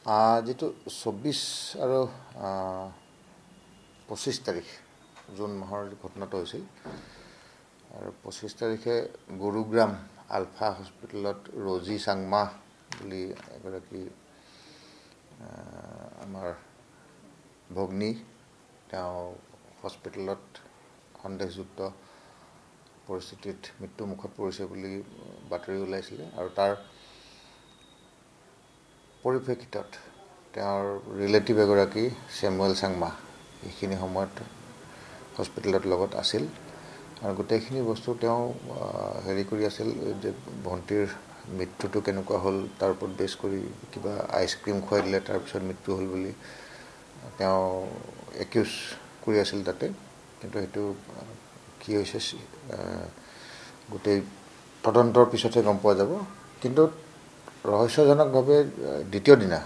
যেটো 24 আৰু 25 তাৰিখ জুন মাহৰ ঘটনাটো হৈছিল আৰু 25 তাৰিখে গুৰুগ্ৰাম আলফা হস্পিটেলত ৰজি চাংমা বুলি এগৰাকী আমাৰ ভগ্নী তেওঁ হস্পিটেলত সন্দেহযুক্ত পৰিস্থিতিত মৃত্যু মুখত পৰিছে বুলি বাতৰি ওলাইছিল আৰু তাৰ পৰিপ্ৰেক্ষিতত তেওঁৰ ৰিলেটিভ এগৰাকী স্যামুৱেল চাংমা এইখিনি সময়ত হস্পিটেলত লগত আছিল আৰু গোটেইখিনি বস্তু তেওঁ হেৰি কৰি আছিল যে ভণ্টিৰ মৃত্যুটো কেনেকুৱা হ'ল তাৰ ওপৰত বেছ কৰি কিবা আইচক্ৰীম খুৱাই দিলে তাৰপিছত মৃত্যু হ'ল বুলি তেওঁ একিউজ কৰি আছিল তাতে কিন্তু সেইটো কি হৈছে গোটেই তদন্তৰ পিছতহে গম পোৱা যাব কিন্তু ৰহস্যজনকভাৱে দ্বিতীয় দিনা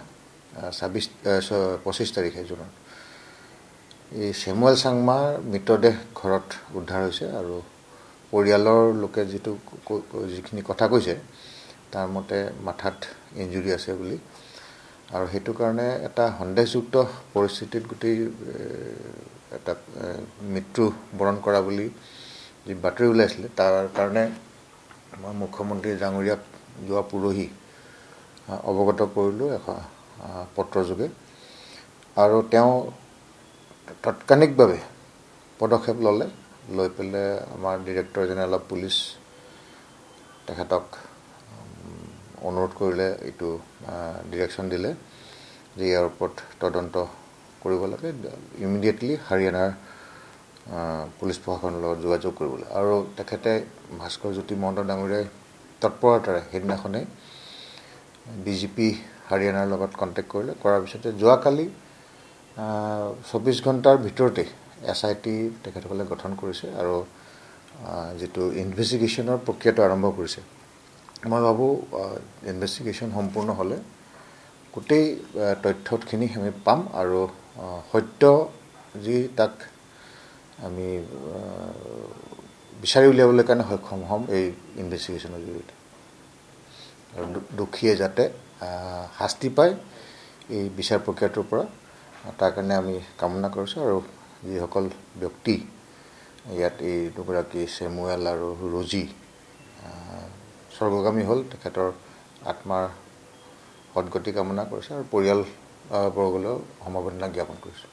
25 তাৰিখে জুনত এই স্যামুৱেল চাংমাৰ মৃতদেহ ঘৰত উদ্ধাৰ হৈছে আৰু পৰিয়ালৰ লোকে যিখিনি কথা কৈছে তাৰ মতে মাথাত ইনজুৰি আছে বুলি আৰু সেইটো কাৰণে এটা সন্দেহযুক্ত পৰিস্থিতিত গোটেই এটা মৃত্যু বৰণ কৰা বুলি যি বাতৰি ওলাইছিলে তাৰ কাৰণে মই মুখ্যমন্ত্ৰী ডাঙৰীয়াক যোৱা পৰহি অৱগত কৰিলোঁ এখন পত্ৰযোগে আৰু তেওঁ তাৎক্ষণিকভাৱে পদক্ষেপ লৈ পেলাই আমাৰ ডিৰেক্টৰ জেনেৰেল অফ পুলিচ তেখেতক অনুৰোধ কৰিলে এইটো ডিৰেকশ্যন দিলে যে ইয়াৰ ওপৰত তদন্ত কৰিব লাগে ইমিডিয়েটলি হাৰিয়ানাৰ পুলিচ প্ৰশাসনৰ লগত যোগাযোগ কৰিবলৈ আৰু তেখেতে ভাস্কৰ জ্যোতি মহন্ত ডাঙৰীয়াই তৎপৰতাৰে সেইদিনাখনেই বিজেপি হাৰিয়ানাৰ লগত কণ্টেক্ট কৰিলে কৰাৰ পিছতে যোৱাকালি 24 ঘণ্টাৰ ভিতৰতে SIT তেখেতসকলে গঠন কৰিছে আৰু যেটো ইনভেষ্টিগেশ্যনৰ প্ৰক্ৰিয়াটো আৰম্ভ কৰিছে মই ভাবোঁ ইনভেষ্টিগেশ্যন সম্পূৰ্ণ হ'লে গোটেই তথ্যখিনি আমি পাম আৰু সত্য যি তাক আমি বিচাৰি উলিয়াবলৈ কাৰণে সক্ষম হ'ম এই ইনভেষ্টিগেশ্যনৰ জৰিয়তে আৰু দুখীয়ে যাতে শাস্তি পায় এই বিচাৰ প্ৰক্ৰিয়াটোৰ পৰা তাৰ কাৰণে আমি কামনা কৰিছোঁ আৰু যিসকল ব্যক্তি ইয়াত এই দুগৰাকী স্যামুৱেল আৰু ৰজি স্বৰ্গগামী হ'ল তেখেতৰ আত্মাৰ সদগতি কামনা কৰিছে আৰু পৰিয়ালবৰ্গলৈও সমবেদনা জ্ঞাপন কৰিছোঁ